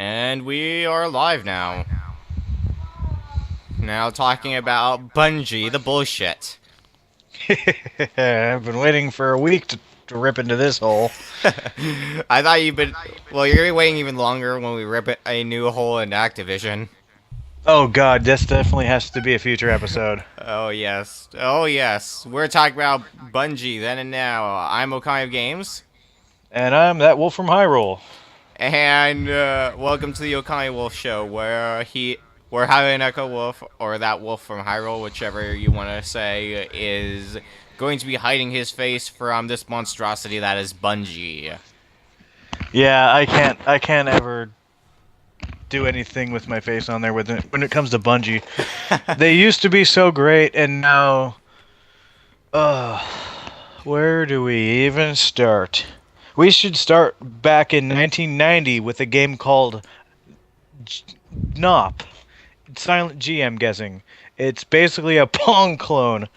And we are live now. Now talking about Bungie, the bullshit. I've been waiting for a week to rip into this hole. I thought you'd been... Well, you're gonna be waiting even longer when we rip a new hole in Activision. Oh god, this definitely has to be a future episode. Oh, yes. Oh, yes. We're talking about Bungie, then and now. I'm Okami Games. And I'm that wolf from Hyrule. And, welcome to the OkamiWolf show, where HylianEchoWolf, or that wolf from Hyrule, whichever you want to say, is going to be hiding his face from this monstrosity that is Bungie. Yeah, I can't ever do anything with my face on there when it comes to Bungie. They used to be so great, and now, where do we even start? We should start back in 1990 with a game called Nop. Silent G, I'm guessing. It's basically a Pong clone.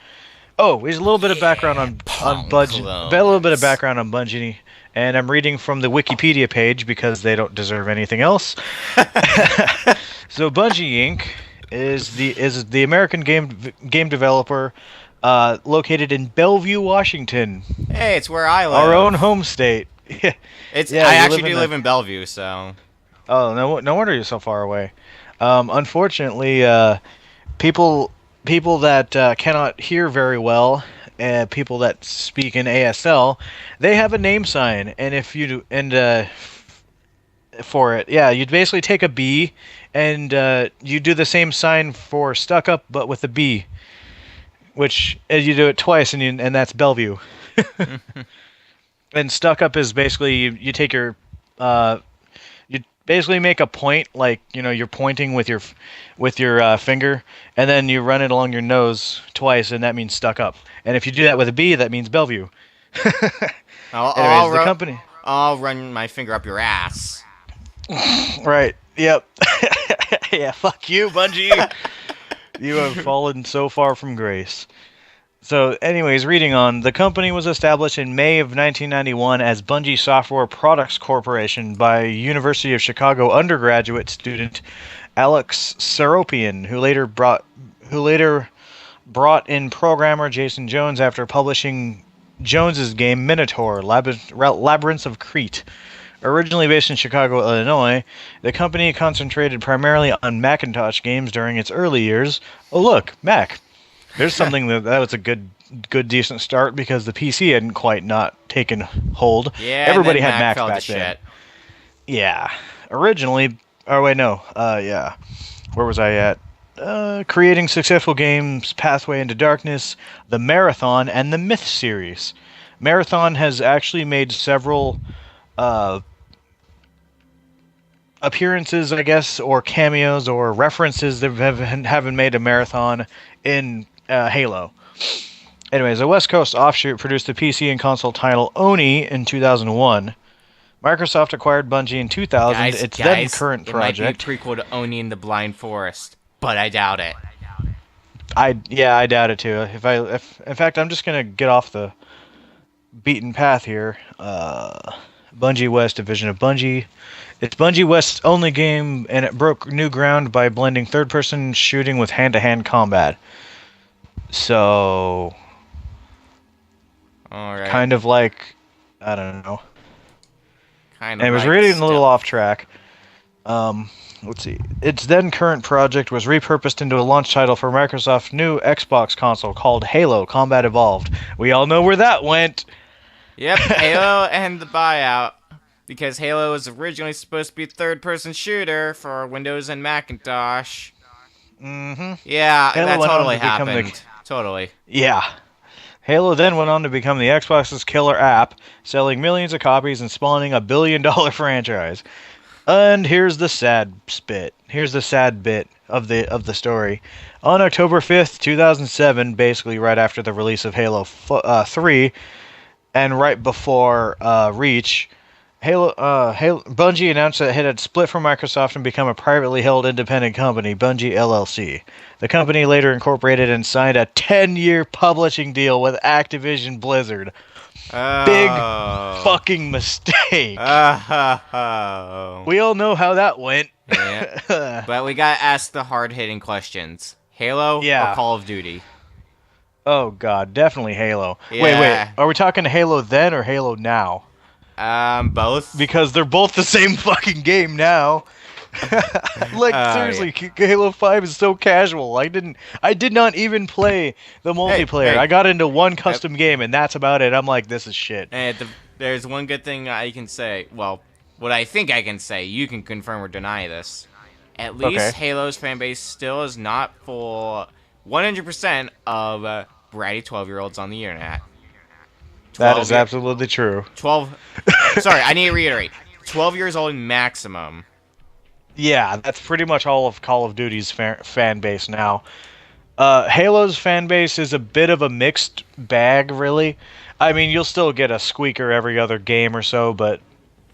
Oh, there's a little bit of background on Bungie. A little bit of background on Bungie, and I'm reading from the Wikipedia page because they don't deserve anything else. So Bungie Inc. is the American game developer located in Bellevue, Washington. Hey, it's where I live. Our own home state. I actually do live in Bellevue, so. Oh, no wonder you're so far away. Unfortunately, people that cannot hear very well, people that speak in ASL, they have a name sign, and if you do, for it, yeah, you'd basically take a B, and you do the same sign for stuck up, but with a B, which you do it twice, and that's Bellevue. And stuck up is basically you take your you basically make a point, like you're pointing with your finger, and then you run it along your nose twice, and that means stuck up. And if you do that with a B, that means Bellevue. Anyways, the company. I'll run my finger up your ass. Right. Yep. Yeah. Fuck you, Bungie. You have fallen so far from grace. So, anyways, reading on, the company was established in May of 1991 as Bungie Software Products Corporation by University of Chicago undergraduate student Alex Seropian, who later brought in programmer Jason Jones after publishing Jones's game Minotaur: Labyrinth of Crete. Originally based in Chicago, Illinois, the company concentrated primarily on Macintosh games during its early years. Oh, look, Mac. There's something that was a good, decent start because the PC hadn't quite not taken hold. Yeah, everybody had Mac Macs back to then. shit. Yeah, originally. Oh wait, no. Yeah. Where was I at? Creating successful games, Pathway into Darkness, the Marathon, and the Myth series. Marathon has actually made several appearances, I guess, or cameos or references that haven't made a Marathon in Halo. Anyways, a West Coast offshoot produced the PC and console title Oni in 2001. Microsoft acquired Bungie in 2000. Its then current project. It might be a prequel to Oni in the Blind Forest, but I doubt it. I doubt it too. In fact, I'm just gonna get off the beaten path here. Bungie West, division of Bungie. It's Bungie West's only game, and it broke new ground by blending third-person shooting with hand-to-hand combat. So, all right. Kind of like, I don't know. Kind of. And it was really a little off track. Let's see. Its then current project was repurposed into a launch title for Microsoft's new Xbox console called Halo Combat Evolved. We all know where that went. Yep, Halo and the buyout. Because Halo was originally supposed to be a third-person shooter for Windows and Macintosh. Mm-hmm. Yeah, Halo that went on totally to become happened. Totally. Yeah. Halo then went on to become the Xbox's killer app, selling millions of copies and spawning a billion-dollar franchise. And here's the sad bit. Here's the sad bit of the story. On October 5th, 2007, basically right after the release of Halo 3, and right before Reach, Bungie announced that it had split from Microsoft and become a privately held independent company, Bungie LLC. The company later incorporated and signed a 10-year publishing deal with Activision Blizzard. Big Oh. fucking mistake. Oh. We all know how that went. Yeah. But we gotta ask the hard-hitting questions. Halo or Yeah. Call of Duty? Oh god, definitely Halo. Wait. Yeah. Are we talking Halo then or Halo now? Both. Because they're both the same fucking game now. Like Yeah. seriously, Halo 5 is so casual. I did not even play the multiplayer. Hey. I got into one Uh, custom game and that's about it. I'm like, this is shit. there's one good thing I can say. Well, what I think I can say. You can confirm or deny this. At Okay. least Halo's fan base still is not full 100% of bratty 12-year-olds on the internet. That 12 is year, absolutely true. 12. Sorry, I need to reiterate. 12 years old maximum. Yeah, that's pretty much all of Call of Duty's fan base now. Halo's fan base is a bit of a mixed bag, really. I mean, you'll still get a squeaker every other game or so, but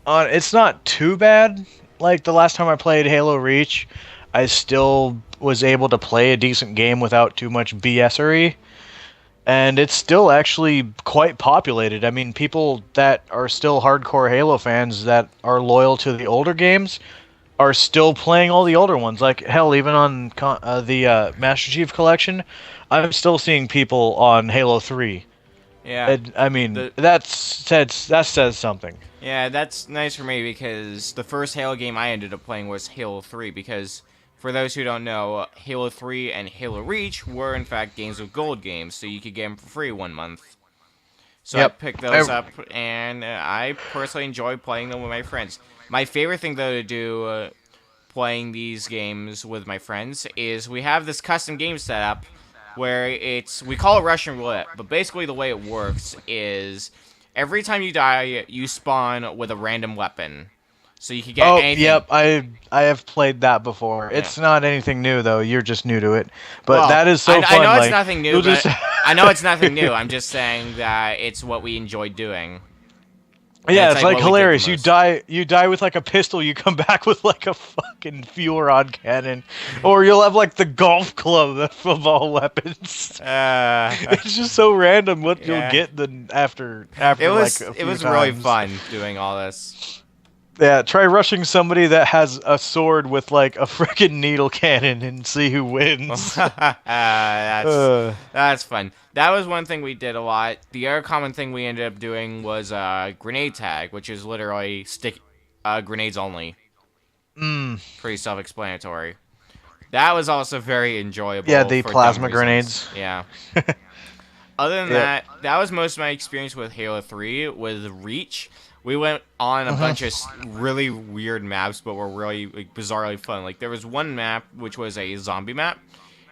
it's not too bad. Like the last time I played Halo Reach, I still was able to play a decent game without too much BSery, and it's still actually quite populated. I mean, people that are still hardcore Halo fans that are loyal to the older games are still playing all the older ones. Like hell, even on the Master Chief Collection, I'm still seeing people on Halo 3. Yeah. And, I mean, The that says something. Yeah, that's nice for me because the first Halo game I ended up playing was Halo 3 because for those who don't know, Halo 3 and Halo Reach were in fact games with gold games, so you could get them for free 1 month. So I Yep. picked those up, and I personally enjoy playing them with my friends. My favorite thing, though, to do playing these games with my friends is we have this custom game setup where we call it Russian roulette, but basically the way it works is every time you die, you spawn with a random weapon. So you can get Oh, anything. yep. I have played that before. Yeah. It's not anything new though. You're just new to it. But Well, that is so I fun. know it's like, nothing new, you'll but just I know it's nothing new. I'm just saying that it's what we enjoy doing. And yeah, it's like what we did the hilarious. most. You die with like a pistol. You come back with like a fucking fuel rod cannon, or you'll have like the golf club of all weapons. It's just so random what Yeah. you'll get after it was like a it few was really times. fun doing all this. Yeah, try rushing somebody that has a sword with like a freaking needle cannon and see who wins. That's fun. That was one thing we did a lot. The other common thing we ended up doing was grenade tag, which is literally stick grenades only. Pretty self-explanatory. That was also very enjoyable. Yeah, the for plasma dumb reasons. grenades. Yeah. Other than Yeah. that was most of my experience with Halo 3. With Reach, we went on a bunch of really weird maps, but were really like, bizarrely fun. Like there was one map which was a zombie map,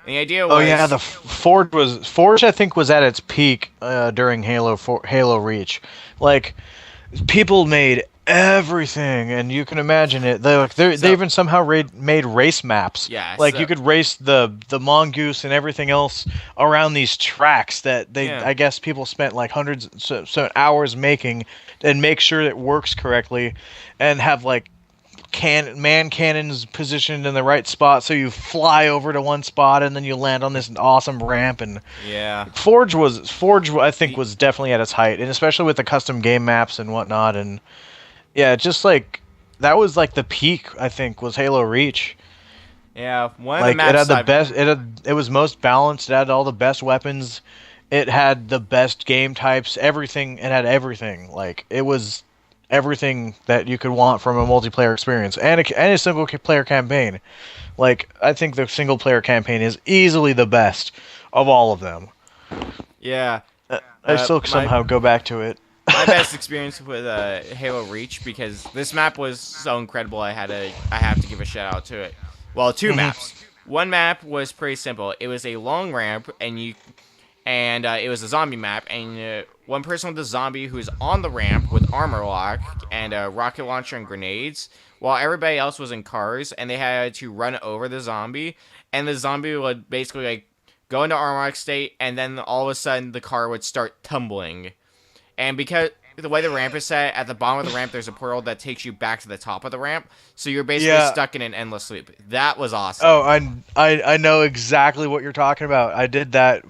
and the idea was Oh yeah, the Forge. I think was at its peak during Halo Reach. Like people made everything, and you can imagine it. They even somehow made race maps. Yeah, like so- you could race the mongoose and everything else around these tracks that Yeah. I guess people spent like hundreds so hours making and make sure it works correctly, and have like man cannons positioned in the right spot so you fly over to one spot and then you land on this awesome ramp. And yeah. Forge I think was definitely at its height, and especially with the custom game maps and whatnot. And yeah, just like that was like the peak, I think, was Halo Reach. Yeah, one of Like the maps it had the I've- best. It was most balanced. It had all the best weapons. It had the best game types. Everything. It had everything. Like it was everything that you could want from a multiplayer experience and a single player campaign. Like I think the single player campaign is easily the best of all of them. Yeah. I still my- somehow go back to it. My best experience with Halo Reach, because this map was so incredible, I have to give a shout out to it. Well, two maps. One map was pretty simple. It was a long ramp, and it was a zombie map, and one person with a zombie who's on the ramp with armor lock and a rocket launcher and grenades, while everybody else was in cars, and they had to run over the zombie, and the zombie would basically like go into armor lock state, and then all of a sudden the car would start tumbling. And because the way the ramp is set, at the bottom of the ramp, there's a portal that takes you back to the top of the ramp. So you're basically stuck in an endless loop. That was awesome. Oh, I know exactly what you're talking about. I did that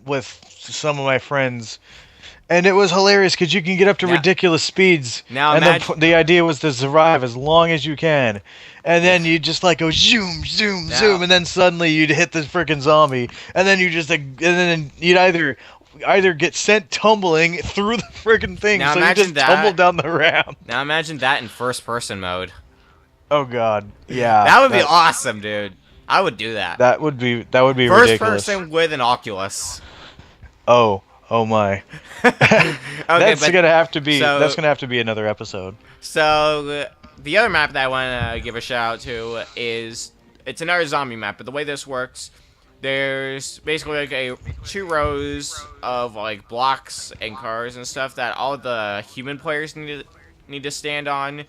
with some of my friends, and it was hilarious because you can get up to Now, ridiculous speeds, now and imagine. the idea was to survive as long as you can, and Yeah. then you just like go zoom, zoom, zoom, Now, and then suddenly you'd hit this freaking zombie, and then you just like, and then you'd either get sent tumbling through the freaking thing, now so you imagine just tumble that. down the ramp. Now imagine that in first-person mode. Oh god, yeah, That would be awesome, dude. I would do that. that would be First ridiculous. person with an Oculus. Oh my. Okay, That's but gonna have to be so another episode. the other map that I want to give a shout out to is it's another zombie map, but the way this works, there's basically like two rows of like blocks and cars and stuff that all the human players need to stand on,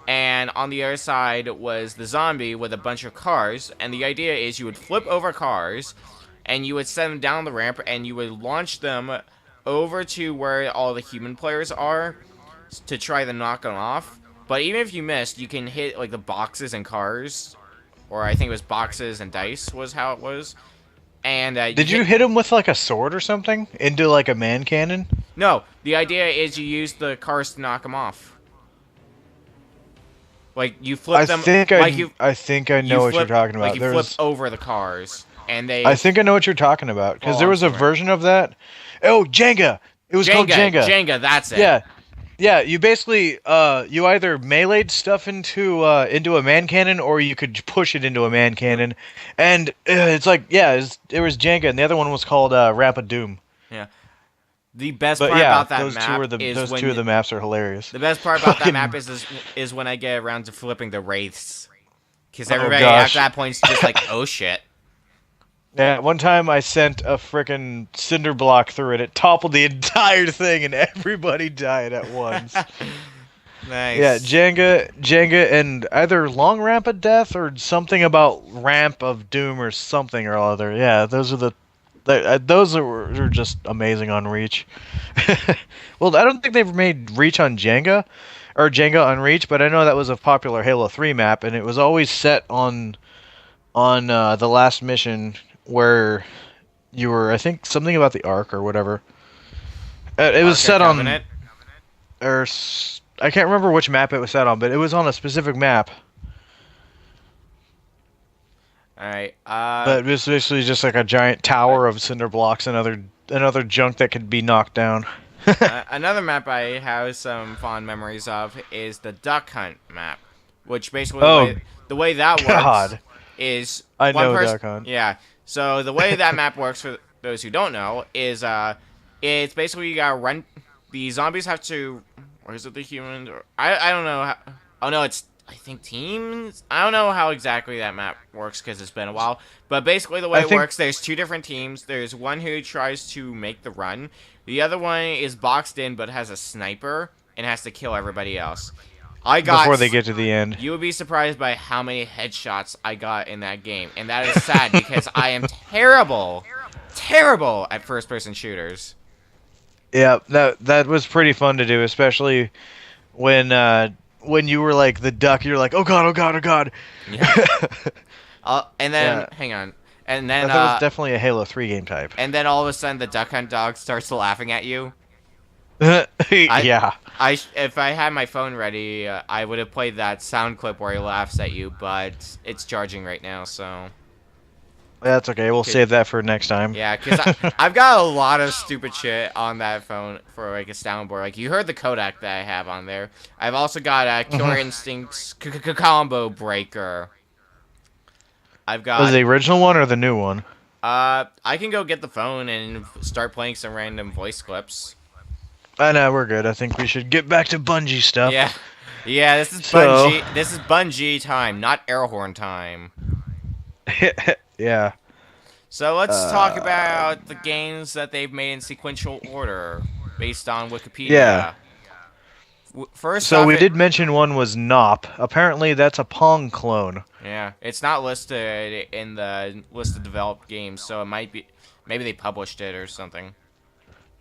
and on the other side was the zombie with a bunch of cars, and the idea is you would flip over cars and you would send them down the ramp and you would launch them over to where all the human players are to try to knock them off. But even if you missed, you can hit like the boxes and cars, or I think it was boxes and dice was how it was. And Did you hit him with like a sword or something into like a man cannon? No, the idea is you use the cars to knock them off. Like you flip them. I think I know what you're talking about. Like you flip over the cars, and they. I think I know what you're talking about because there was a version of that. Oh, Jenga! It was called Jenga. Jenga, that's it. Yeah, yeah. You basically you either meleeed stuff into a man cannon or you could push it into a man cannon, and it's like it was Jenga, and the other one was called Rapid Doom. Yeah. The best But part yeah, about that those map two are is when two of the maps are hilarious. the best part about that Fucking- map is when I get around to flipping the wraiths, because Oh, everybody gosh. at that point is just like, oh shit. Yeah, one time I sent a frickin' cinder block through it. It toppled the entire thing, and everybody died at once. Nice. Yeah, Jenga, and either long ramp of death or something about ramp of doom or something or other. Yeah, those are those are just amazing on Reach. Well, I don't think they've made Reach on Jenga or Jenga on Reach, but I know that was a popular Halo 3 map, and it was always set on the last mission where you were, I think, something about the Ark or whatever. It was set on, I can't remember which map it was set on, but it was on a specific map. Alright, But it was basically just like a giant tower of cinder blocks and other junk that could be knocked down. another map I have some fond memories of is the Duck Hunt map, which basically the way that works God. is I one know person. Duck Hunt. Yeah. So the way that map works for those who don't know is it's basically you gotta run. The zombies have to, or is it the humans? Or I don't know. Oh no, it's I think teams. I don't know how exactly that map works because it's been a while. But basically the way it works, there's two different teams. There's one who tries to make the run. The other one is boxed in but has a sniper and has to kill everybody else. Before they get to the end. You would be surprised by how many headshots I got in that game, and that is sad because I am terrible at first-person shooters. Yeah, that was pretty fun to do, especially when you were like the duck. You're like, oh god, oh god, oh god. Yeah. And then Yeah. hang on, and then that was definitely a Halo 3 game type. and then all of a sudden the duck hunt dog starts laughing at you. Yeah. If I had my phone ready, I would have played that sound clip where he laughs at you, but it's charging right now, so. That's okay. We'll save that for next time. Yeah, because I've got a lot of stupid shit on that phone for like a soundboard. Like you heard the codec that I have on there. I've also got a Killer Instincts combo breaker. I've got. Was it the original one or the new one? I can go get the phone and start playing some random voice clips. I know we're good. I think we should get back to Bungie stuff. Yeah, yeah. This is Bungie. This is Bungie time, not Airhorn time. Yeah. So let's talk about the games that they've made in sequential order based on Wikipedia. Yeah. First So off, we did mention one was Nop. Apparently that's a Pong clone. Yeah, it's not listed in the list of developed games, so it might be maybe they published it or something.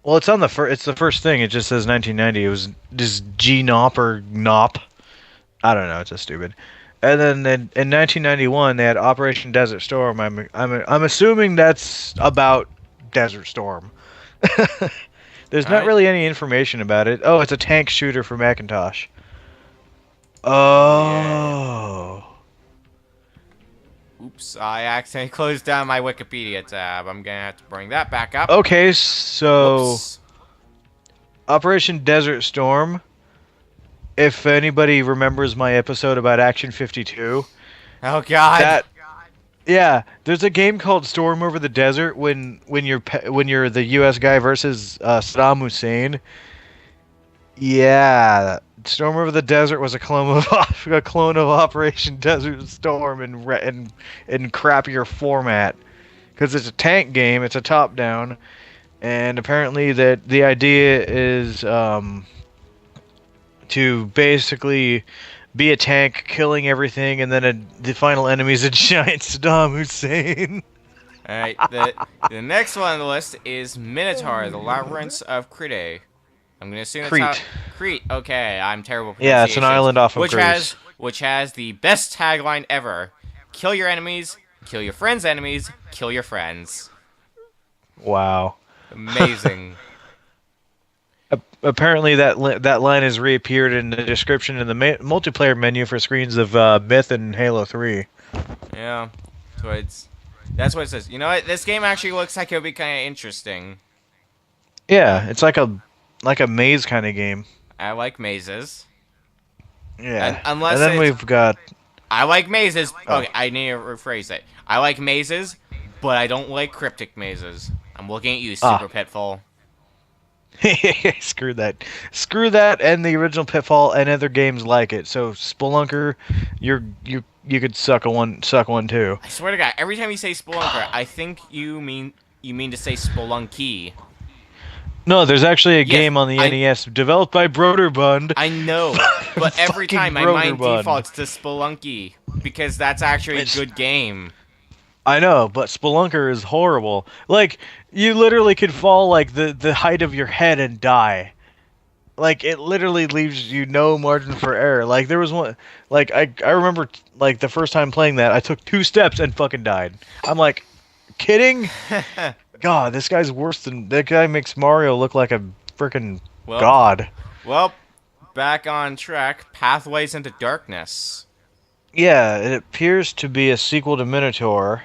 Well, it's on it's the first thing. It just says 1990. It was just G-Nop or Nop. I don't know. It's just stupid. And then in 1991 they had Operation Desert Storm. I'm assuming that's about Desert Storm. There's All not right. really any information about it. Oh, it's a tank shooter for Macintosh. Oh yeah. Oh. Oops, I accidentally closed down my Wikipedia tab. I'm gonna have to bring that back up. Okay, so Whoops. Operation Desert Storm. If anybody remembers my episode about Action 52, Oh God. that yeah, there's a game called Storm Over the Desert when you're the U.S. guy versus Saddam Hussein. Yeah, Storm Over the Desert was a clone of a clone of Operation Desert Storm in crappier format because it's a tank game. It's a top down, and apparently that the idea is to basically be a tank, killing everything, and then the final enemy is a giant Saddam Hussein. All right. The next one on the list is Minotaur: The Labyrinth of Crete. I'm gonna assume that's how Crete. Crete. Okay, I'm terrible at Yeah, it's an pronunciations. island off of Which Greece. has the best tagline ever: "Kill your enemies, kill your friends' enemies, kill your friends." Wow. Amazing. Apparently, that line has reappeared in the description in the multiplayer menu for screens of Myth and Halo 3. Yeah. That's what it says. You know what? This game actually looks like it'll be kind of interesting. Yeah, it's like a maze kind of game. I like mazes. Yeah. Unless And then it's we've got I like mazes. oh. Okay, I need to rephrase it. I like mazes, but I don't like cryptic mazes. I'm looking at you, Super Pitfall. Screw that. Screw that and the original Pitfall and other games like it. So Spelunker, you could suck one too. I swear to God, every time you say Spelunker, I think you mean to say Spelunky. No, there's actually a Yes, game on the NES developed by Broderbund. I know, but every Fucking time my mind Broderbund. defaults to Spelunky because that's actually a good game. I know, but Spelunker is horrible. Like, you literally could fall like the height of your head and die. Like, it literally leaves you no margin for error. Like, there was one, like, I remember, like, the first time playing that, I took 2 steps and fucking died. I'm like, kidding? God, this guy's worse than, that guy makes Mario look like a freaking Well, god. Well, back on track. Pathways into Darkness. Yeah, it appears to be a sequel to Minotaur.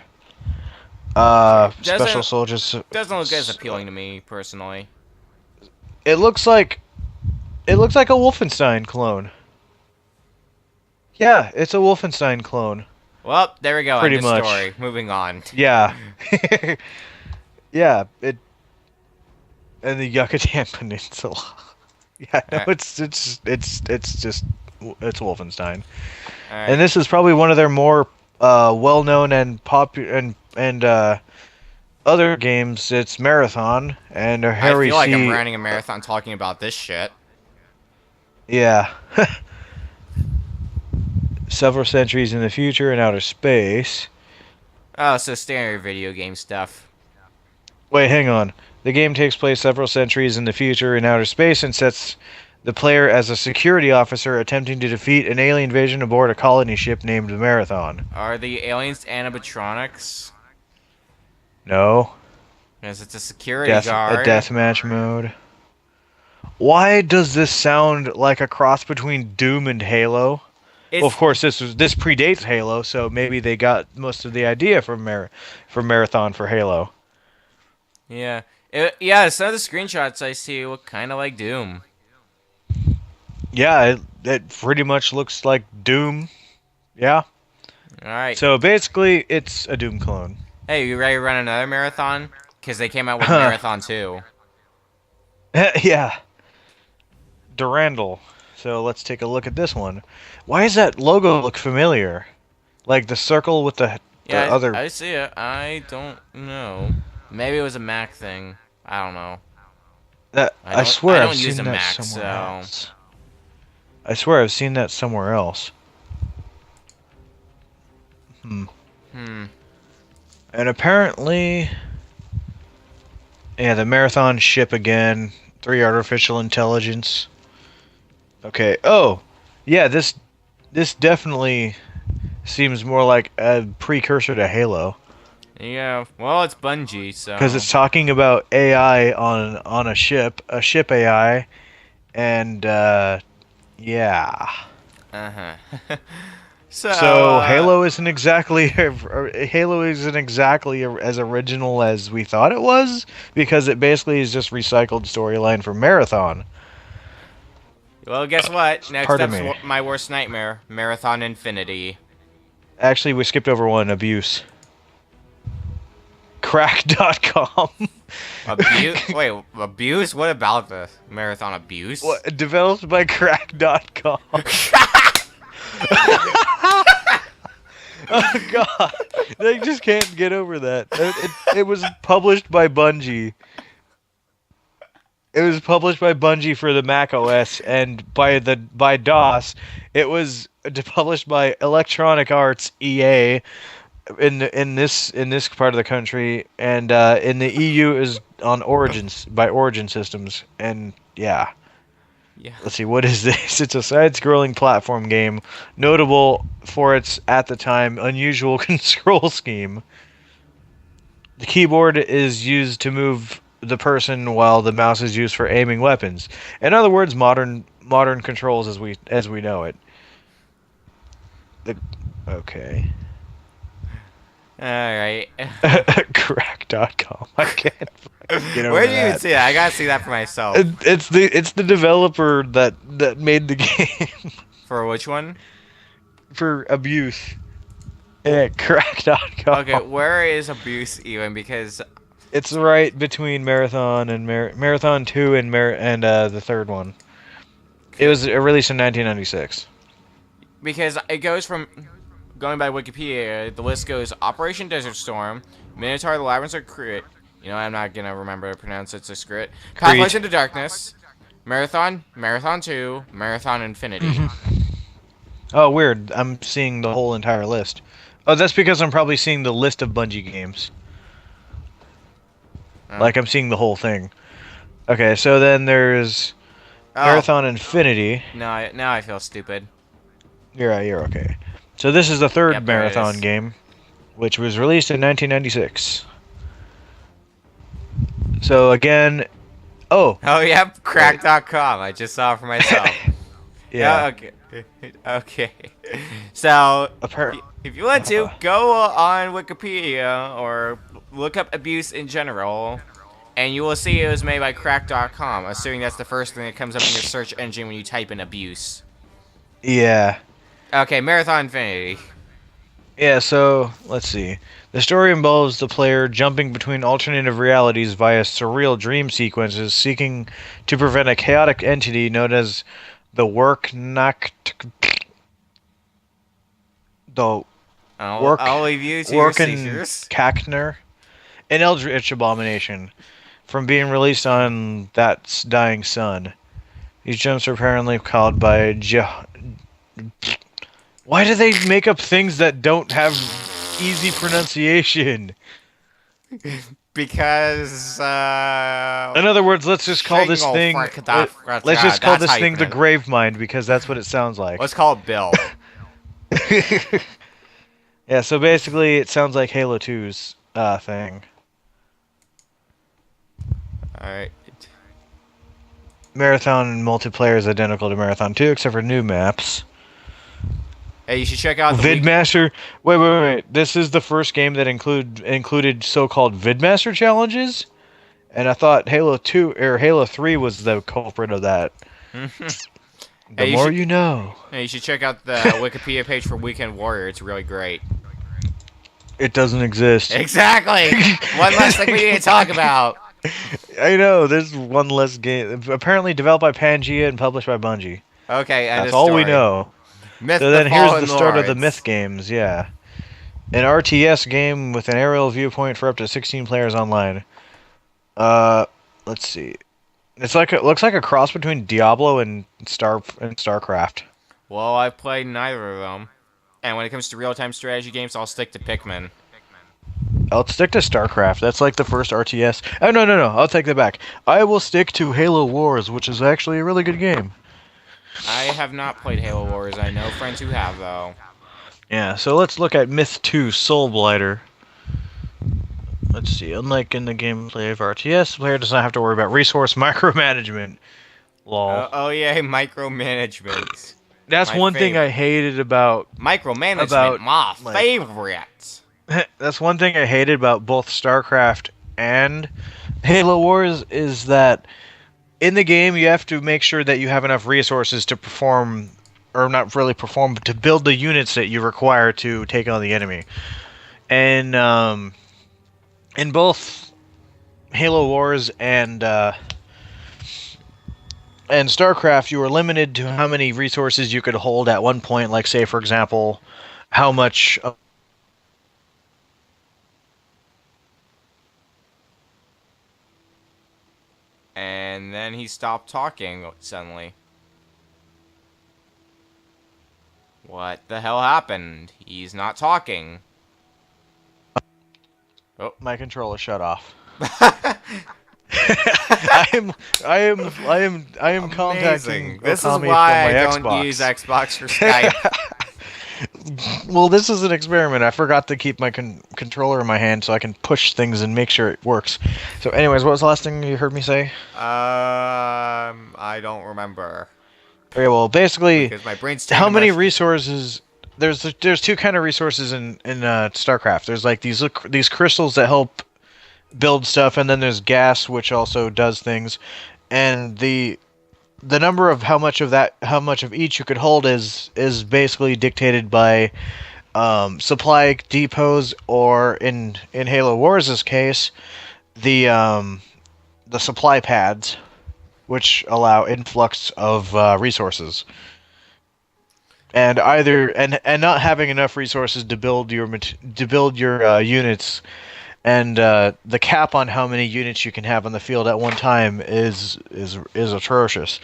Special Soldiers. Doesn't look as appealing to me personally. It looks like a Wolfenstein clone. Yeah, it's a Wolfenstein clone. Well, there we go. Pretty End of much. story. Moving on. Yeah. Yeah, it and the Yucatan Peninsula. Yeah, no, it's Wolfenstein. All right. And this is probably one of their more well-known and popular and other games. It's Marathon and I Harry feel like C. I'm running a marathon talking about this shit. Yeah. Several centuries in the future in outer space. Oh, so standard video game stuff. Wait, hang on. The game takes place several centuries in the future in outer space and sets the player as a security officer attempting to defeat an alien invasion aboard a colony ship named the Marathon. Are the aliens animatronics? No. Because it's a security A guard. deathmatch mode. Why does this sound like a cross between Doom and Halo? Well, of course, this predates Halo, so maybe they got most of the idea from Marathon for Halo. Yeah. Yeah, some of the screenshots I see look kind of like Doom. Yeah, it pretty much looks like Doom. Yeah. Alright. So basically, it's a Doom clone. Hey, you ready to run another marathon? Because they came out with Marathon 2. Yeah. Durandal. So let's take a look at this one. Why does that logo look familiar? Like the circle with the other... I see it. I don't know. Maybe it was a Mac thing. I don't know. I swear I don't I've use seen a that Mac, somewhere so... else. I swear I've seen that somewhere else. And apparently... Yeah, the Marathon ship again. 3 artificial intelligence. Okay. Oh! Yeah, this definitely seems more like a precursor to Halo. Yeah, well, it's Bungie, because so. it's talking about AI on a ship AI, and yeah. Uh-huh. So, So Halo isn't exactly as original as we thought it was because it basically is just recycled storyline from Marathon. well, guess what? Next Pardon up's me. my worst nightmare, Marathon Infinity. Actually, we skipped over one, abuse. Crack.com. Abuse? Wait, abuse? What about the Marathon abuse? What, developed by Crack.com. Oh god. They just can't get over that. It was published by Bungie. It was published by Bungie for the Mac OS, and by DOS, it was published by Electronic Arts (EA) in this part of the country, and in the EU is on Origins by Origin Systems, and yeah. Yeah. Let's see, what is this? It's a side-scrolling platform game, notable for its at the time unusual control scheme. The keyboard is used to move the person while the mouse is used for aiming weapons. In other words, modern controls as we know it. The, okay. Alright. Crack.com. I can't get over Where did you even that. see that? I gotta see that for myself. It's the developer that made the game For which one? for abuse. Yeah, crack.com. Okay, where is abuse even? Because It's right between Marathon and Marathon 2 and the third one. It was released in 1996. it goes from going by Wikipedia, the list goes Operation Desert Storm, Minotaur the Labyrinth of Crete. You know, I'm not gonna remember to pronounce it, it's a script. Pathways into Darkness, Marathon, Marathon 2, Marathon Infinity. Oh, weird. I'm seeing the whole entire list. Oh, that's because I'm probably seeing the list of Bungie games. Like, I'm seeing the whole thing. Okay, so then there's Marathon Infinity. Now I feel stupid. You're okay. So this is the third Yep, there it Marathon is. game, which was released in 1996. So again, oh, Oh, yep, crack.com. I just saw it for myself. yeah. Oh, okay. Okay. So, Appar- if you want to, go on Wikipedia or look up abuse in general, and you will see it was made by crack.com, assuming that's the first thing that comes up in your search engine when you type in abuse. Yeah. Okay, Marathon Infinity. Yeah, so let's see. The story involves the player jumping between alternative realities via surreal dream sequences, seeking to prevent a chaotic entity known as the I'll leave you to your seizures. Kakner, an eldritch abomination, from being released on that dying sun. These jumps are apparently called by Why do they make up things that don't have easy pronunciation? Because, In other words, let's just call this thing. Let's just call this thing the Grave Mind because that's what it sounds like. Let's call it Bill. Yeah, so basically, it sounds like Halo 2's thing. Alright. Marathon multiplayer is identical to Marathon 2, except for new maps. Hey, you should check out the Vidmaster. Wait. This is the first game that included so-called Vidmaster challenges, and I thought Halo 2 or Halo 3 was the culprit of that. The more you know. Hey, you should check out the Wikipedia page for Weekend Warrior. It's really great. It doesn't exist. Exactly. One less thing we need to talk about. I know. There's one less game. Apparently developed by Pangea and published by Bungie. Okay, That's all we know. Myth So then here's the start of the Lords. Myth games. Yeah, an RTS game with an aerial viewpoint for up to 16 players online. Let's see. Looks like a cross between Diablo and StarCraft. Well, I've played neither of them. And when it comes to real-time strategy games, I'll stick to Pikmin. I'll stick to StarCraft. That's like the first RTS. Oh no. I'll take that back. I will stick to Halo Wars, which is actually a really good game. I have not played Halo Wars. I know friends who have, though. Yeah, so let's look at Myth 2 Soul Blighter. let's see. Unlike in the gameplay of RTS, the player does not have to worry about resource micromanagement. Lol. Oh yeah, micromanagement. That's My one thing I favorite. hated about Micromanagement, my like favorite. that's one thing I hated about both StarCraft and Halo Wars is that in the game you have to make sure that you have enough resources to perform, or not really perform, but to build the units that you require to take on the enemy. And in both Halo Wars and StarCraft, you were limited to how many resources you could hold at one point. Like, say, for example, how much. And then he stopped talking suddenly. What the hell happened? He's not talking. Oh. My controller shut off. I am contacting This is Okami why I from my don't Xbox. use Xbox for Skype. Well, this is an experiment. I forgot to keep my controller in my hand so I can push things and make sure it works. So, anyways, what was the last thing you heard me say? I don't remember. Okay, well, basically, Because my brain's how many much. resources? There's two kind of resources in StarCraft. There's like these crystals that help build stuff, and then there's gas, which also does things. And the number of how much of each you could hold is basically dictated by supply depots, or in Halo Wars' case, the supply pads, which allow influx of resources. And not having enough resources to build your units, and the cap on how many units you can have on the field at one time is atrocious.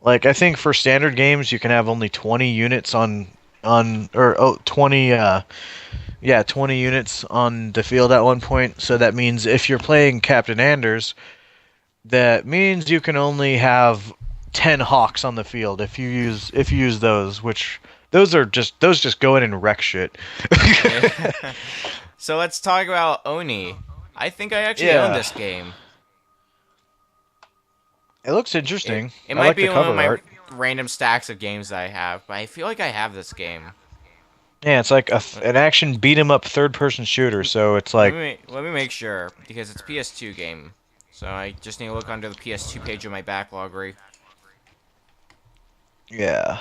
Like, I think for standard games you can have only 20 units on 20 20 units on the field at one point. So that means if you're playing Captain Anders, that means you can only have 10 Hawks on the field if you use those, which those just go in and wreck shit. So let's talk about Oni. I think I actually own this game. It looks interesting. It I might like be the one of cover my art. random stacks of games that I have, but I feel like I have this game. Yeah, it's like an action beat 'em up third-person shooter. So it's like Let me make sure, because it's a PS2 game. So I just need to look under the PS2 page of my backlog. yeah.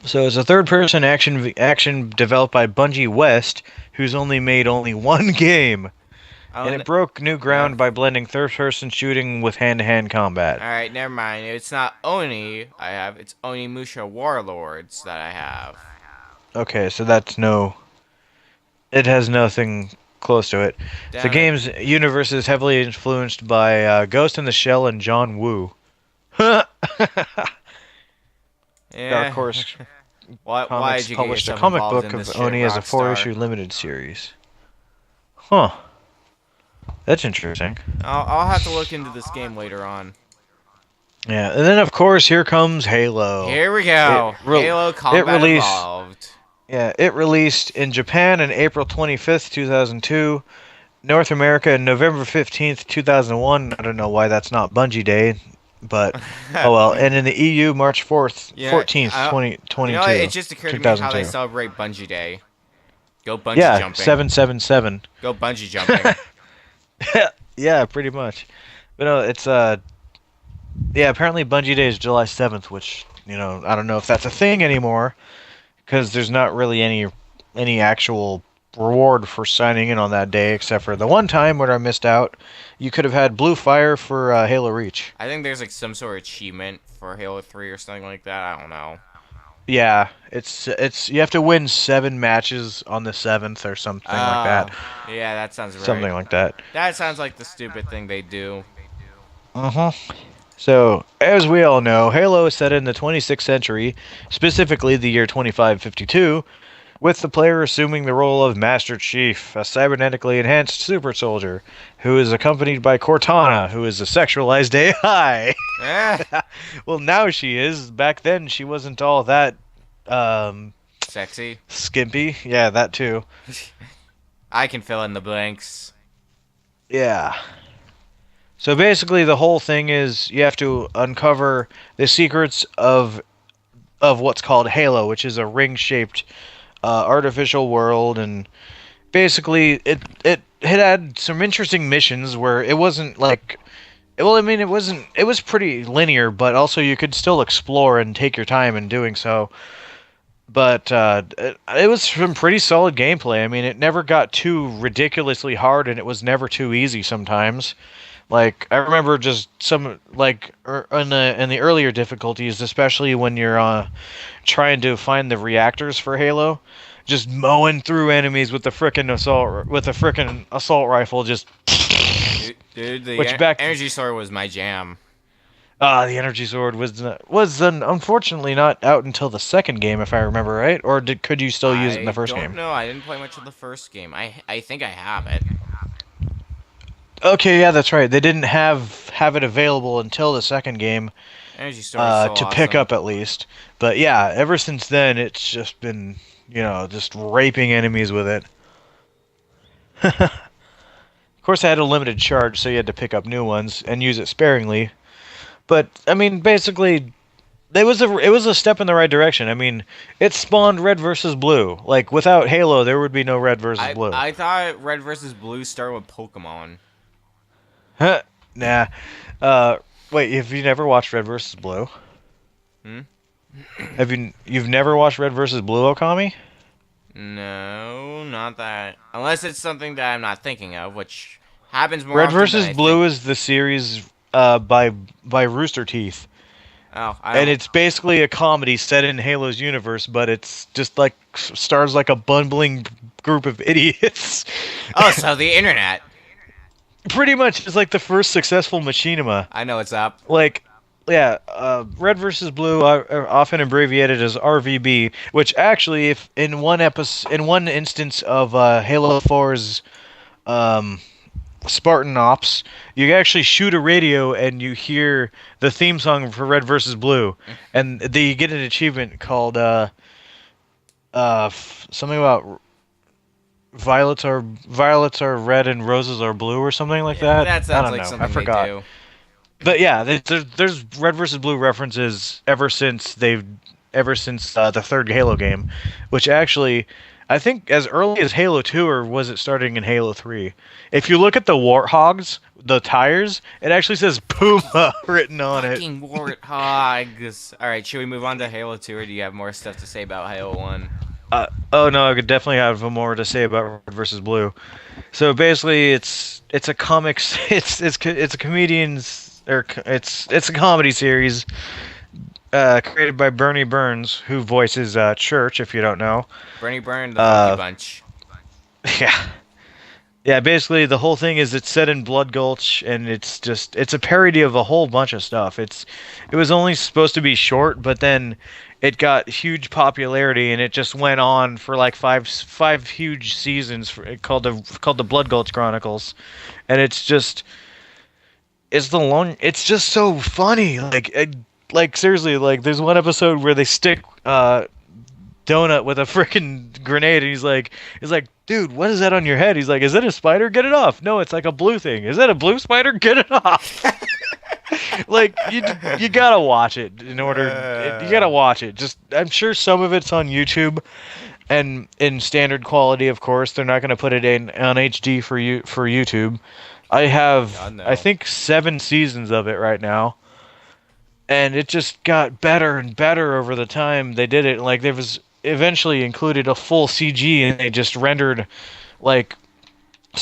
So it's a third-person action developed by Bungie West, who's only made one game, and it broke new ground by blending third-person shooting with hand-to-hand combat. All right, never mind. It's not Oni I have. It's Onimusha Warlords that I have. Okay, so it has nothing close to it. The game's universe is heavily influenced by Ghost in the Shell and John Woo. Yeah. Of course, Why did you published get a comic involved book in of this Oni shit, as a Rockstar? 4-issue limited series. Huh. That's interesting. I'll have to look into this game later on. Yeah, and then of course here comes Halo. Here we go. Halo Combat Evolved. Yeah, it released in Japan on April 25th, 2002. North America on November 15th, 2001. I don't know why that's not Bungie Day, but oh well. And in the EU, March 14th, 2022. You know, it just occurred to me how they celebrate Bungie Day. Go bungee jumping. 777. Go bungee jumping. Yeah, pretty much. But no, it's apparently Bungie Day is July 7th, which, I don't know if that's a thing anymore, because there's not really any actual reward for signing in on that day, except for the one time where I missed out. You could have had Blue Fire for Halo Reach. I think there's like some sort of achievement for Halo 3 or something like that. I don't know. Yeah, it's you have to win 7 matches on the 7th or something like that. Yeah, that sounds right. Something like that. That sounds like the stupid thing they do. So, as we all know, Halo is set in the 26th century, specifically the year 2552, with the player assuming the role of Master Chief, a cybernetically enhanced super soldier, who is accompanied by Cortana, who is a sexualized AI. Well, now she is. Back then, she wasn't all that Sexy. skimpy. Yeah, that too. I can fill in the blanks. Yeah. So basically, the whole thing is you have to uncover the secrets of what's called Halo, which is a ring-shaped artificial world, and basically it had some interesting missions where it wasn't like well, I mean, it wasn't. It was pretty linear, but also you could still explore and take your time in doing so. But it was some pretty solid gameplay. I mean, it never got too ridiculously hard, and it was never too easy. Sometimes, like I remember just some like in the earlier difficulties, especially when you're trying to find the reactors for Halo, just mowing through enemies with the frickin' assault rifle, just Dude, the which back energy sword was my jam. the energy sword was unfortunately not out until the second game, if I remember right. Or could you still use it in the I first don't game? know. I didn't play much of the first game. I think I have it. Okay, yeah, that's right. They didn't have it available until the second game, Energy sword is so to pick awesome. up at least. But yeah, ever since then, it's just been just raping enemies with it. Of course, I had a limited charge, so you had to pick up new ones and use it sparingly. But I mean, basically, it was a step in the right direction. I mean, it spawned Red versus Blue. Like without Halo, there would be no Red versus Blue. I thought Red versus Blue started with Pokemon. Huh? Nah. Uh, wait, have you never watched Red versus Blue? Hmm? You've never watched Red versus Blue, Okami? No, not that. Unless it's something that I'm not thinking of, which happens more Red often than versus I think. Blue is the series by Rooster Teeth, Oh, I and don't. it's basically a comedy set in Halo's universe, but it's just like stars like a bumbling group of idiots. Oh, so the internet. Pretty much, it's like the first successful machinima. I know what's up. Like, yeah, Red versus Blue, are often abbreviated as RVB, which actually, if in one instance of Halo 4's um, Spartan Ops, you actually shoot a radio and you hear the theme song for Red versus Blue, and you get an achievement called something about violets are red and roses are blue or something like Yeah, that. that I sounds don't like know. I something they forgot. do. But yeah, there's Red versus Blue references ever since the third Halo game, which actually I think as early as Halo 2 or was it starting in Halo 3? If you look at the Warthogs, the tires, it actually says Puma written on it. Fucking warthogs. All right, should we move on to Halo 2, or do you have more stuff to say about Halo 1? Oh no, I could definitely have more to say about Red versus Blue. So basically, it's a comics, it's a comedians or it's a comedy series created by Bernie Burns, who voices Church, if you don't know. Bernie Byrne, the Funky Uh, Bunch. yeah, yeah. Basically, the whole thing is it's set in Blood Gulch, and it's a parody of a whole bunch of stuff. It was only supposed to be short, but then it got huge popularity, and it just went on for like five huge seasons called the Blood Gulch Chronicles, and it's just so funny. Like seriously, like there's one episode where they stick Donut with a freaking grenade, and he's like, dude, what is that on your head? He's like, is that a spider? Get it off. No, it's like a blue thing. Is that a blue spider? Get it off. Like you gotta watch it you gotta watch it. Just I'm sure some of it's on YouTube and in standard quality, of course. They're not gonna put it in on HD for YouTube. I have God, no. I think 7 seasons of it right now, and it just got better and better over the time they did it. Like there was eventually included a full CG, and they just rendered like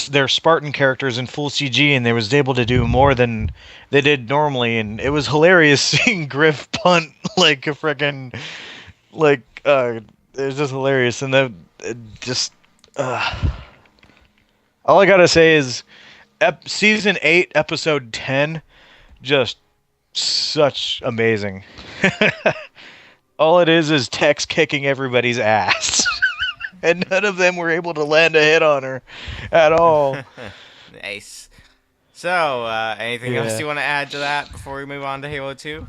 their Spartan characters in full CG, and they was able to do more than they did normally, and it was hilarious seeing Griff punt like a freaking like it was just hilarious, and then it just all I gotta say is season 8 episode 10 just such amazing. All it is Tex kicking everybody's ass. And none of them were able to land a hit on her at all. Nice. So, anything else Yeah. you want to add to that before we move on to Halo 2?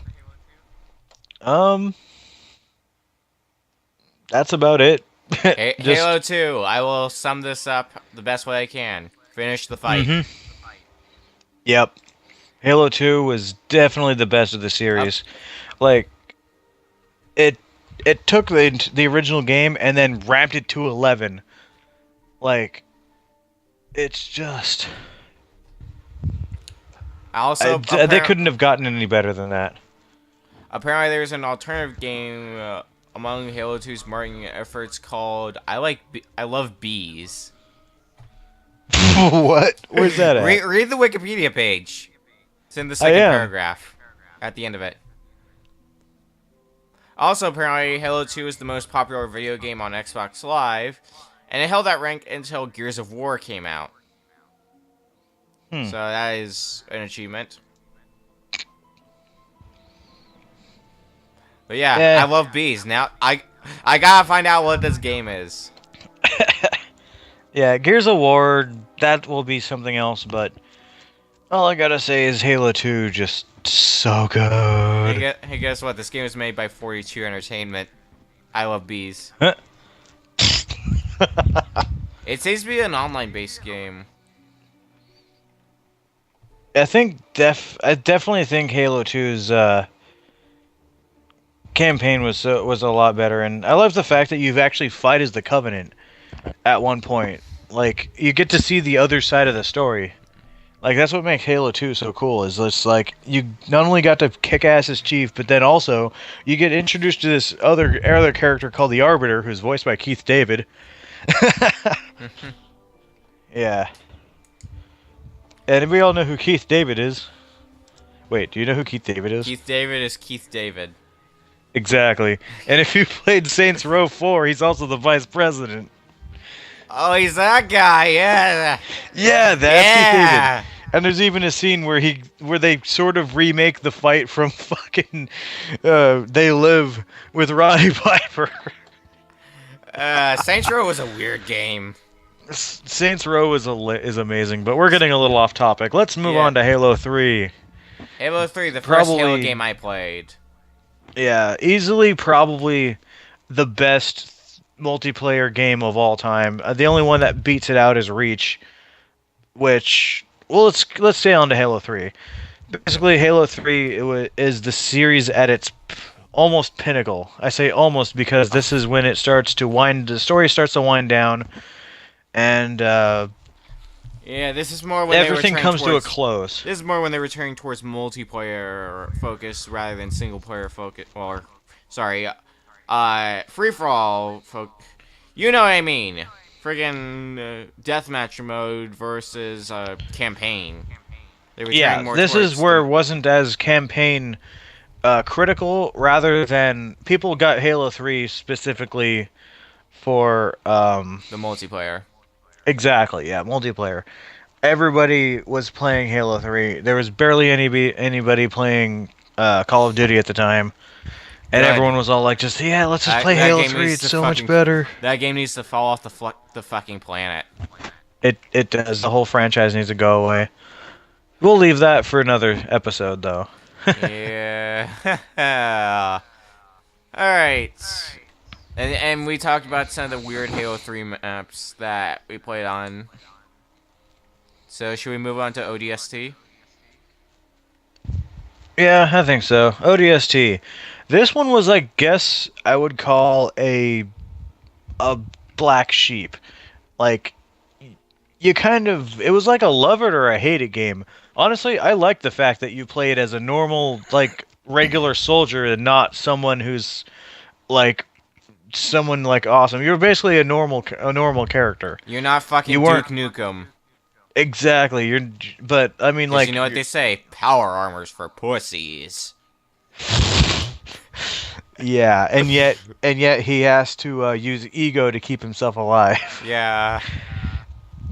Um, that's about it. Halo Just 2. I will sum this up the best way I can. Finish the fight. mm-hmm. Yep. Halo 2 was definitely the best of the Up. series. Like it it took the original game and then ramped it to 11. Like it's just Also, they couldn't have gotten any better than that. apparently there's an alternative game among Halo 2's marketing efforts called I Love Bees. What? Where's that at? Read the Wikipedia page. It's in the second paragraph at the end of it. Also, apparently, Halo 2 is the most popular video game on Xbox Live, and it held that rank until Gears of War came out. So that is an achievement. But yeah, I love bees. Now, I gotta find out what this game is. Yeah, Gears of War, that will be something else, but all I gotta say is Halo 2 just so good. Hey, guess what? This game was made by 42 Entertainment. I love bees. It seems to be an online-based game. I definitely think Halo 2's campaign was a lot better, and I love the fact that you've actually fight as the Covenant at one point. Like you get to see the other side of the story. Like that's what makes Halo 2 so cool. Is it's like you not only got to kick ass as Chief, but then also you get introduced to this other character called the Arbiter, who's voiced by Keith David. Yeah. And we all know who Keith David is. Wait, do you know who Keith David is? Keith David is Keith David. Exactly. And if you played Saints Row 4, he's also the vice president. Oh, he's that guy, yeah. Yeah, that's Keith David. And there's even a scene where they sort of remake the fight from fucking They Live with Roddy Piper. Saints Row was a weird game. Saints Row is amazing, but we're getting a little off topic. Let's move on to Halo 3. Halo 3, the first Halo game I played. Yeah, easily probably the best multiplayer game of all time. The only one that beats it out is Reach, which let's stay on to Halo 3. Basically, Halo 3 is the series at its almost pinnacle. I say almost because this is when it starts to the story starts to wind down, and this is more when everything comes to a close. This is more when they're returning towards multiplayer focus rather than single player focus. Or, sorry, free for all. You know what I mean? Friggin' deathmatch mode versus campaign. This is where it wasn't as campaign critical, rather than people got Halo 3 specifically for the multiplayer. Exactly, yeah, multiplayer. Everybody was playing Halo 3. There was barely anybody playing Call of Duty at the time. And everyone was all like, let's just play Halo 3, it's so much better. That game needs to fall off the fucking planet. It does. The whole franchise needs to go away. We'll leave that for another episode, though. Yeah. Alright. And we talked about some of the weird Halo 3 maps that we played on. So should we move on to ODST? Yeah, I think so. ODST. This one was, I guess, I would call a black sheep. Like, it was like a love it or a hate it game. Honestly, I like the fact that you played as a normal, like, regular soldier and not someone who's, like, awesome. You're basically a normal character. You're not fucking Duke Nukem. Exactly. But I mean, like, you know what they say? Power armor's for pussies. Yeah, and yet he has to use ego to keep himself alive. Yeah.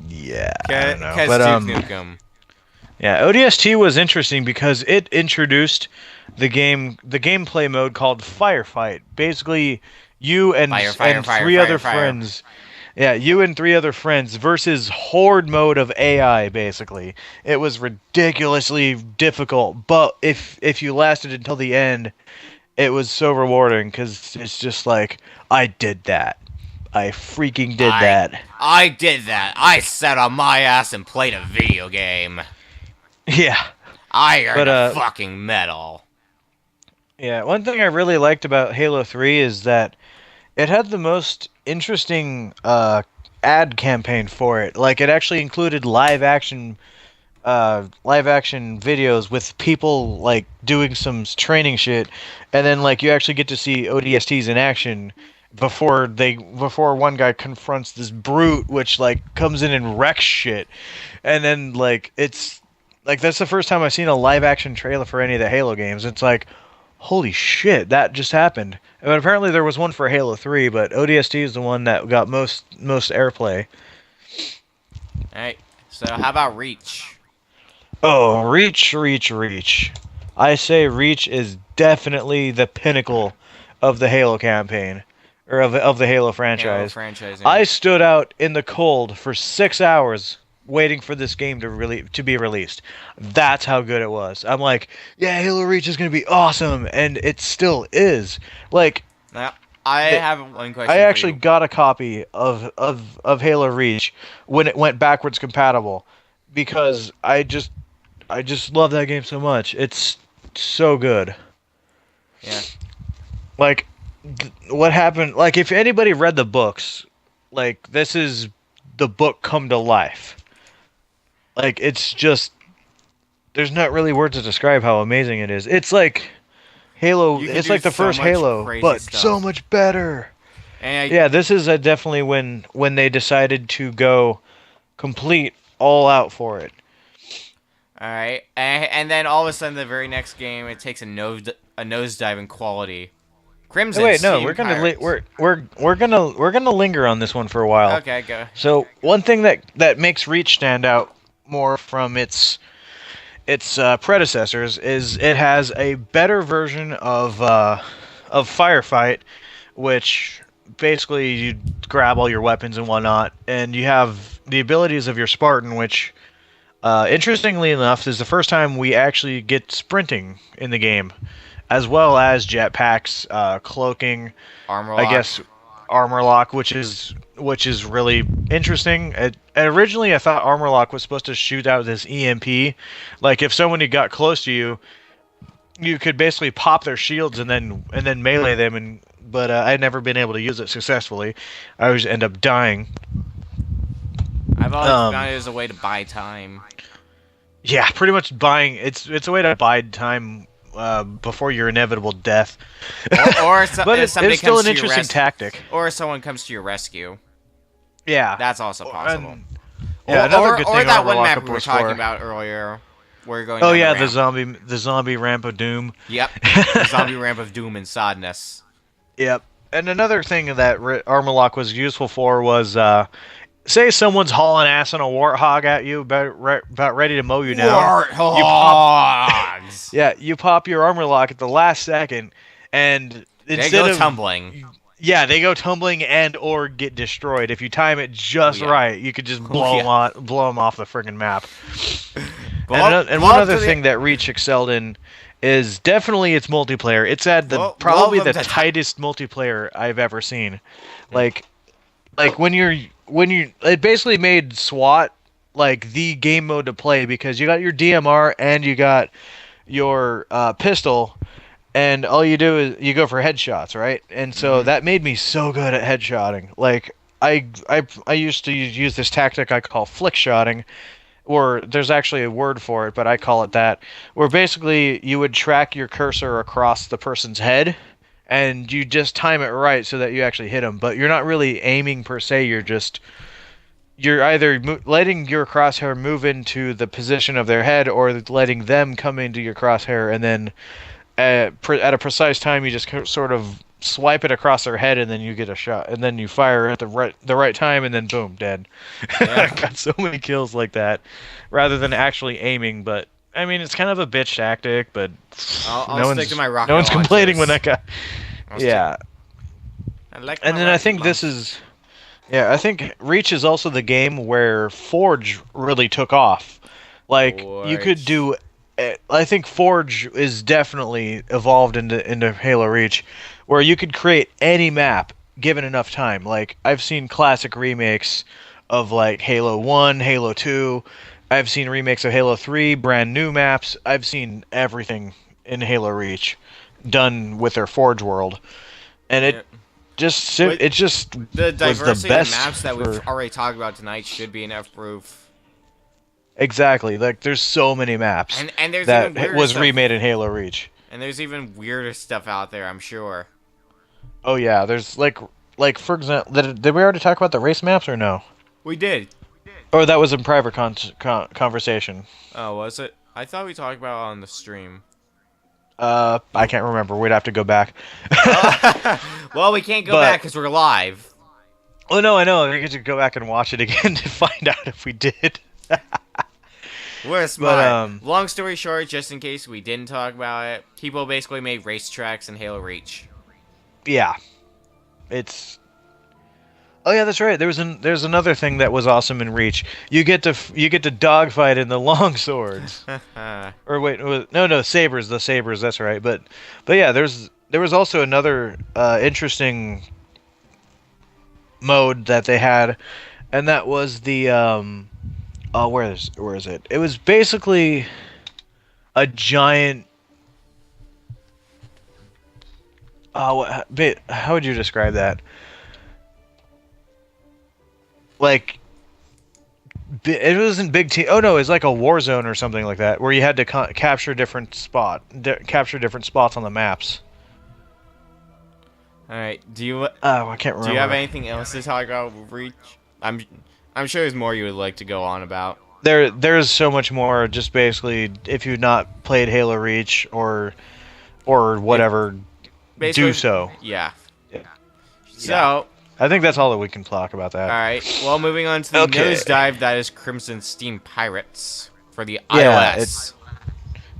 Yeah. I don't know. But Duke Nukem. Yeah, ODST was interesting because it introduced the gameplay mode called Firefight. Basically, you and three other friends. Yeah, you and three other friends versus horde mode of AI, basically. It was ridiculously difficult, but if you lasted until the end, it was so rewarding because it's just like I did that. I freaking did I that. I did that. I sat on my ass and played a video game. Yeah, I earned but a fucking medal. yeah. One thing I really liked about Halo 3 is that it had the most interesting ad campaign for it. Like it actually included live action videos with people like doing some training shit, and then like you actually get to see ODSTs in action before one guy confronts this brute which like comes in and wrecks shit, and then like it's like that's the first time I've seen a live action trailer for any of the Halo games. It's like holy shit, that just happened. But apparently there was one for Halo 3, but ODST is the one that got most airplay. Alright, so how about Reach? Oh, Reach. I say Reach is definitely the pinnacle of the Halo campaign, or of the Halo Halo franchise. franchising. I stood out in the cold for 6 hours waiting for this game to be released. That's how good it was. I'm like, yeah, Halo Reach is gonna be awesome, and it still is. Like, Now, I it, have one I question for actually you. got a copy of Halo Reach when it went backwards compatible because I just love that game so much. It's so good. Yeah. Like, what happened? Like, if anybody read the books, like, this is the book come to life. Like, it's just. There's not really words to describe how amazing it is. It's like Halo. You can It's do like the so first much Halo, crazy but stuff. so much better. And Yeah, this is definitely when they decided to go complete all out for it. alright. And then all of a sudden, the very next game, it takes a nosedive in quality. Oh, Crimson wait, no, Steam we're gonna li- Pirates. we're gonna linger on this one for a while. Okay, go. So one thing that makes Reach stand out more from its predecessors is it has a better version of Firefight, which basically you grab all your weapons and whatnot, and you have the abilities of your Spartan, which interestingly enough is the first time we actually get sprinting in the game, as well as jetpacks, cloaking, Armor I lock. guess armor lock, which is really interesting. Originally, I thought armor lock was supposed to shoot out this EMP. Like if somebody got close to you, you could basically pop their shields and then melee them. But I'd never been able to use it successfully. I always end up dying. I've always Um, found it as a way to buy time. yeah, pretty much buying. It's a way to bide time before your inevitable death. But If somebody it's still comes an to your interesting tactic. or if someone comes to your rescue. Yeah. That's also possible. And, yeah, another good thing that armor one map lockup we were was talking for. about earlier. Where you're going Oh down yeah, the ramp. the zombie ramp of doom. Yep. The zombie ramp of doom and sadness. Yep. And another thing that armor lock was useful for was, say someone's hauling ass on a warthog at you, about ready to mow you down. You pop, Warthogs! yeah, you pop your armor lock at the last second, and They instead go of tumbling. yeah, they go tumbling and or get destroyed. If you time it just Yeah. right, you could just blow Yeah. them off the friggin' map. And Blow one up other to the- thing that Reach excelled in is definitely its multiplayer. It's had Blow probably up the to- tightest multiplayer I've ever seen. Like when you it basically made SWAT like the game mode to play because you got your DMR and you got your pistol, and all you do is you go for headshots, right? And so that made me so good at headshotting. Like I used to use this tactic I call flick shotting, or there's actually a word for it, but I call it that, where basically you would track your cursor across the person's head and you just time it right so that you actually hit them, but you're not really aiming per se, you're either letting your crosshair move into the position of their head or letting them come into your crosshair, and then at a precise time you just sort of swipe it across their head and then you get a shot and then you fire at the right time and then boom, dead. Yeah. I got so many kills like that rather than actually aiming. But I mean, it's kind of a bitch tactic, but I'll stick to my rocket no one's complaining when launchers. that guy. Yeah. I like And my then I rocket think this is, yeah, I think Reach is also the game where Forge really took off. Like you could Forge. do I think Forge is definitely evolved into Halo Reach, where you could create any map given enough time. Like I've seen classic remakes of like Halo 1, Halo 2. I've seen remakes of Halo 3, brand new maps. I've seen everything in Halo Reach done with their Forge world, and Yeah. With it just the was the diversity of best maps that we've for already talked about tonight should be enough proof. exactly. Like there's so many maps And there's even that weirder was stuff. remade in Halo Reach. And there's even weirder stuff out there, I'm sure. Oh yeah, there's like for example, did we already talk about the race maps or no? We did. Or that was in private conversation. Oh, was it? I thought we talked about it on the stream. I can't remember. We'd have to go back. Well, we can't go But- back because we're live. Oh no, I know. We get to go back and watch it again to find out if we did. We're smart. But, Long story short, just in case we didn't talk about it, people basically made racetracks in Halo Reach. Yeah, it's. Oh yeah, that's right. There's another thing that was awesome in Reach. You get to dogfight in the long swords. Or wait, no, sabers. The sabers. That's right. But yeah, there was also another interesting mode that they had, and that was the oh where is it? It was basically a giant. Oh, how would you describe that? Like it wasn't big team. Oh no, it's like a war zone or something like that, where you had to capture different spots on the maps. All right. Do you? Oh, I can't remember. Do you have anything else to talk about with Reach? I'm sure there's more you would like to go on about. There's so much more. Just basically, if you've not played Halo Reach or whatever, Basically, do so. Yeah. Yeah. So. I think that's all that we can talk about that. All right. Well, moving on to the Okay. nosedive that is Crimson Steam Pirates for the Yeah, iOS.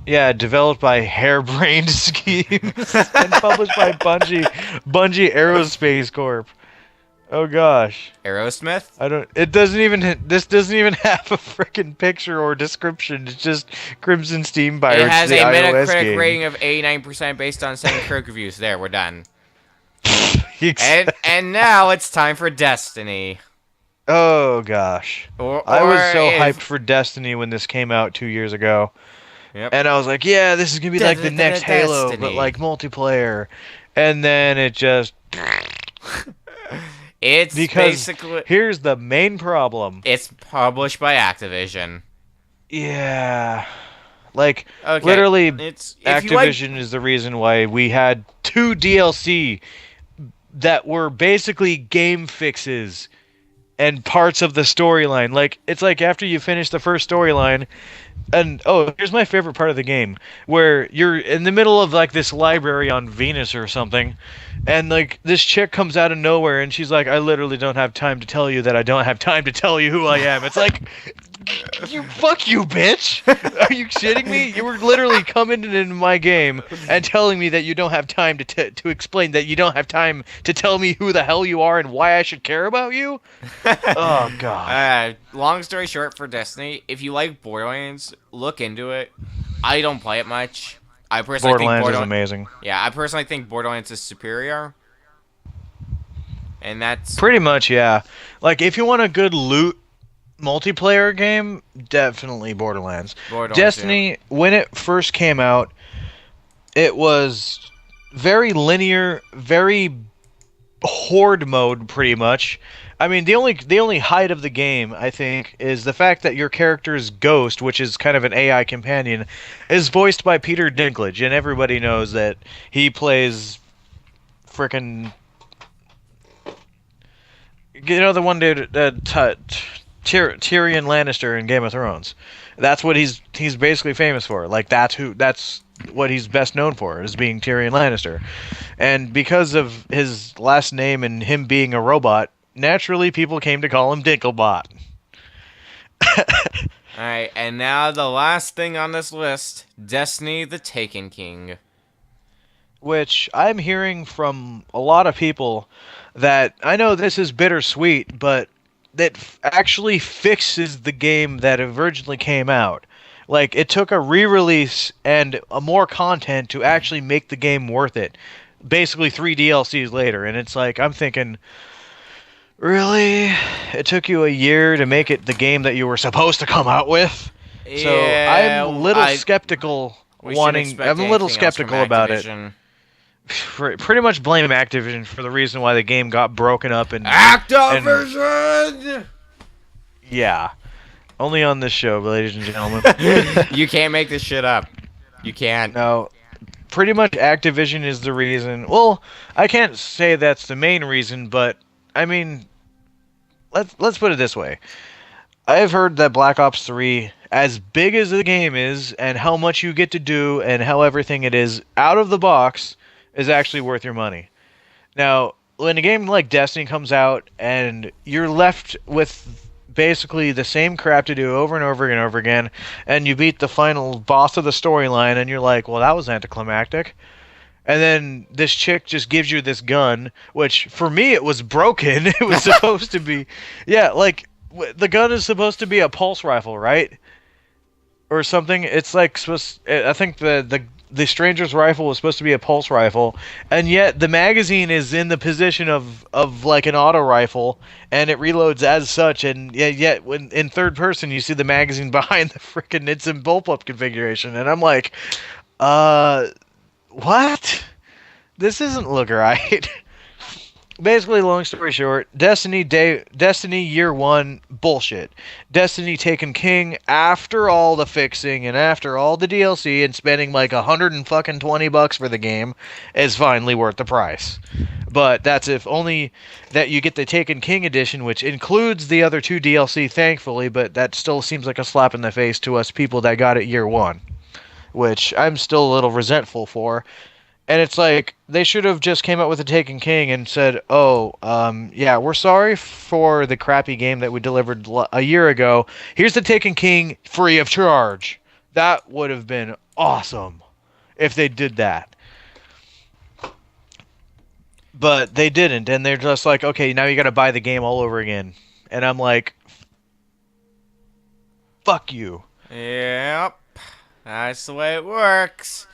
Yeah, developed by Harebrained Schemes and published by Bungie Aerospace Corp. Oh gosh. Aerosmith. This doesn't even have a freaking picture or description. It's just Crimson Steam Pirates. It has the a iOS Metacritic game. rating of 89% based on 7 critic reviews. There, we're done. Ex- And now it's time for Destiny. Oh gosh. Or I was so if- hyped for Destiny when this came out 2 years ago. Yep. And I was like, yeah, this is going to be like the next Halo, but Destiny. like multiplayer. And then it just... It's Because basically here's the main problem. it's published by Activision. Yeah. Like, Okay. literally, It's if you like- Activision is the reason why we had 2 DLC that were basically game fixes and parts of the storyline. Like, it's like after you finish the first storyline, and oh, here's my favorite part of the game, where you're in the middle of like this library on Venus or something, and like this chick comes out of nowhere and she's like, I literally don't have time to tell you that I don't have time to tell you who I am. It's like, fuck you, bitch. Are you kidding me? You were literally coming into my game and telling me that you don't have time to explain, that you don't have time to tell me who the hell you are and why I should care about you. Oh god. Long story short, for Destiny, if you like Borderlands, look into it. I don't play it much. I personally Borderlands think is amazing. Yeah, I personally think Borderlands is superior. And that's Pretty much, yeah. Like, if you want a good loot multiplayer game, definitely Borderlands. Destiny, when it first came out, it was very linear, very horde mode, pretty much. I mean, the only height of the game, I think, is the fact that your character's ghost, which is kind of an AI companion, is voiced by Peter Dinklage, and everybody knows that he plays frickin'... You know the one dude, Tyrion Lannister in Game of Thrones. That's what he's basically famous for. Like that's what he's best known for, is being Tyrion Lannister. And because of his last name and him being a robot, naturally people came to call him Dinklebot. Alright, and now the last thing on this list, Destiny the Taken King. Which I'm hearing from a lot of people that, I know this is bittersweet, but that actually fixes the game that originally came out. Like, it took a re-release and a more content to actually make the game worth it. Basically 3 DLCs later, and it's like, I'm thinking, really? It took you a year to make it the game that you were supposed to come out with? So I'm a Yeah, little skeptical we shouldn't expect I'm a little anything else from skeptical about it. Activision. Pretty much blame Activision for the reason why the game got broken up and Activision! yeah. Only on this show, ladies and gentlemen. You can't make this shit up. You can't. No, pretty much Activision is the reason. Well, I can't say that's the main reason, but I mean, let's put it this way. I've heard that Black Ops 3, as big as the game is, and how much you get to do, and how everything it is out of the box, is actually worth your money. Now, when a game like Destiny comes out, and you're left with basically the same crap to do over and over and over again, and you beat the final boss of the storyline, and you're like, well, that was anticlimactic. And then this chick just gives you this gun, which for me it was broken. It was supposed to be, yeah, like the gun is supposed to be a pulse rifle, right? Or something. It's like supposed. I think the stranger's rifle was supposed to be a pulse rifle, and yet the magazine is in the position of like an auto rifle, and it reloads as such. And yet when in third person you see the magazine behind the frickin' it's in bullpup configuration, and I'm like, what? This doesn't look right. Basically, long story short, Destiny Year 1, bullshit. Destiny Taken King, after all the fixing and after all the DLC and spending like $120 for the game, is finally worth the price. But that's if only that you get the Taken King edition, which includes the other 2 DLC, thankfully, but that still seems like a slap in the face to us people that got it Year 1, which I'm still a little resentful for. And it's like, they should have just came out with the Taken King and said, oh, yeah, we're sorry for the crappy game that we delivered a year ago. Here's the Taken King free of charge. That would have been awesome if they did that. But they didn't, and they're just like, okay, now you gotta buy the game all over again. And I'm like, fuck you. Yep. That's the way it works.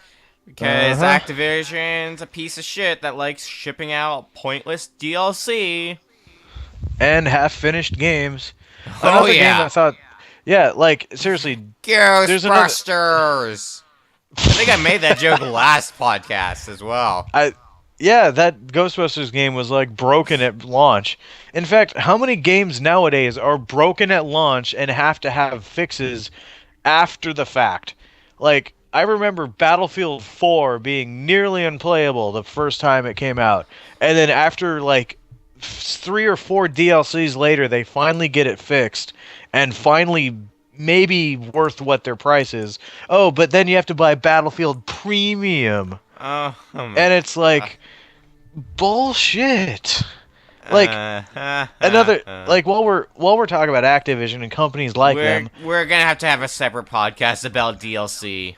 Because Activision's a piece of shit that likes shipping out pointless DLC. And half-finished games. Oh, Another yeah. game I thought... Yeah, like, seriously... Ghostbusters! I think I made that joke last podcast as well. Yeah, that Ghostbusters game was, like, broken at launch. In fact, how many games nowadays are broken at launch and have to have fixes after the fact? Like... I remember Battlefield 4 being nearly unplayable the first time it came out. And then after, like, 3 or 4 DLCs later, they finally get it fixed. And finally, maybe worth what their price is. Oh, but then you have to buy Battlefield Premium. Oh, and it's like, bullshit. Like, another, like, while we're talking about Activision and companies like them... We're gonna have to have a separate podcast about DLC.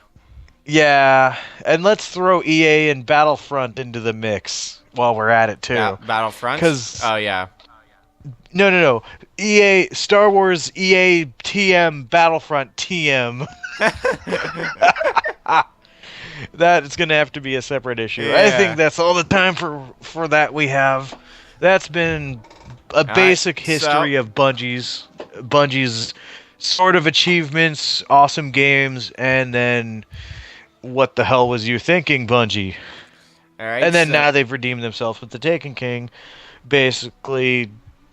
Yeah, and let's throw EA and Battlefront into the mix while we're at it too. Battlefront? Oh yeah. No. EA Star Wars EA TM Battlefront TM. That is going to have to be a separate issue. Yeah. I think that's all the time for that we have. That's been a basic history of Bungie's sort of achievements, awesome games, and then what the hell was you thinking, Bungie? All right, and then now they've redeemed themselves with the Taken King. Basically,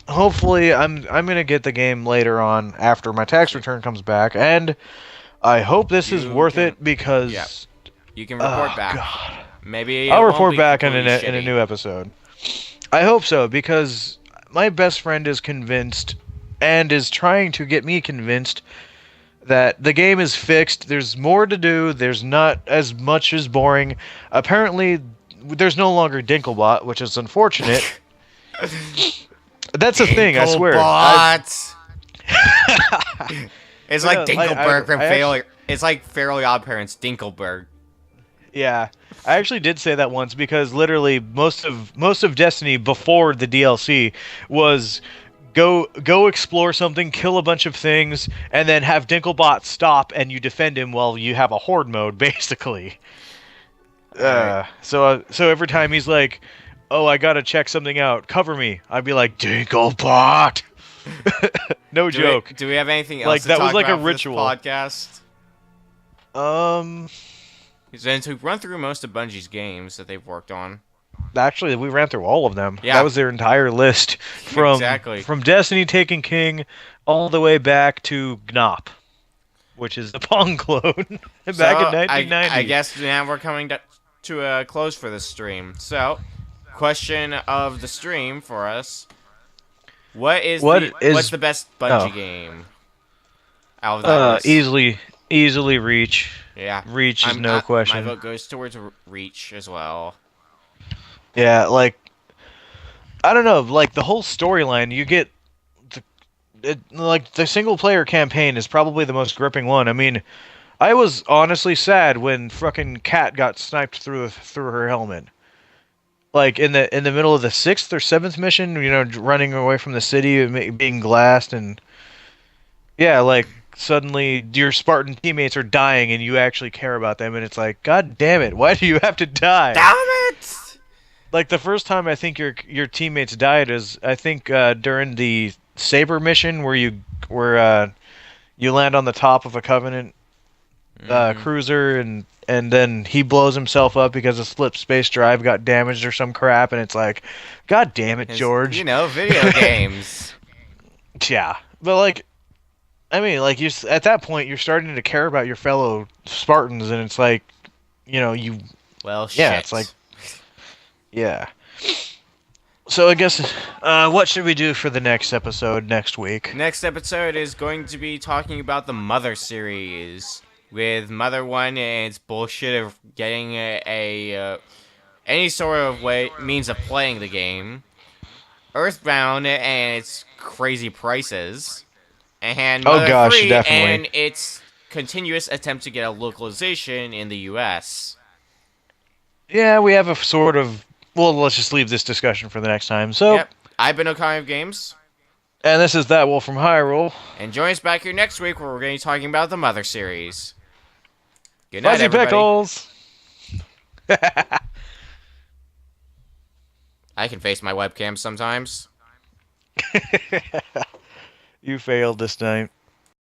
hopefully, I'm gonna get the game later on after my tax return comes back, and I hope this is worth it because you can report back. God. Maybe I'll report back in a new episode. I hope so, because my best friend is convinced and is trying to get me convinced that the game is fixed. There's more to do. There's not as much as boring. Apparently, there's no longer Dinklebot, which is unfortunate. That's a thing, I swear. It's like Dinkelberg from Fairly. It's like Fairly Odd Parents, Dinkelberg. Yeah, I actually did say that once because literally most of Destiny before the DLC was go explore something, kill a bunch of things, and then have Dinklebot stop and you defend him while you have a horde mode, basically. All right. So every time he's like, "Oh, I gotta check something out. Cover me," I'd be like, "Dinklebot." No joke. Do we have anything else Like to that talk was like a about for this ritual. podcast? Um, Since we've run through most of Bungie's games that they've worked on. actually, we ran through all of them. Yeah. That was their entire list Exactly. from Destiny Taken King all the way back to Gnop, which is the Pong clone back in 1990. I guess now we're coming to a close for this stream. So, question of the stream for us: what's the best Bungie game out of that list? Easily Reach. Yeah, Reach is no question. My vote goes towards Reach as well. Yeah, like I don't know, like the whole storyline you get. Like the single player campaign is probably the most gripping one. I mean, I was honestly sad when fucking Kat got sniped through her helmet. Like in the middle of the 6th or 7th mission, running away from the city and being glassed, and yeah, like suddenly your Spartan teammates are dying and you actually care about them, and it's like, God damn it, why do you have to die? Damn it! Like the first time I think your teammates died is I think during the Saber mission where you land on the top of a Covenant cruiser and then he blows himself up because a slip space drive got damaged or some crap, and it's like, God damn it, George. Video games. Yeah, but like, I mean, like at that point you're starting to care about your fellow Spartans, and it's like, you. Well, shit. Yeah, it's like, yeah. So I guess, what should we do for the next episode next week? Next episode is going to be talking about the Mother series, with Mother 1 and its bullshit of getting any sort of means of playing the game, Earthbound and its crazy prices, and Mother 3 definitely. and its continuous attempt to get a localization in the US. Yeah, we have a sort of... Well, let's just leave this discussion for the next time. So, yep. I've been Okami Games. And this is That Wolf from Hyrule. And join us back here next week where we're going to be talking about the Mother series. Good night, Fuzzy everybody. Pickles! I can face my webcam sometimes. You failed this time.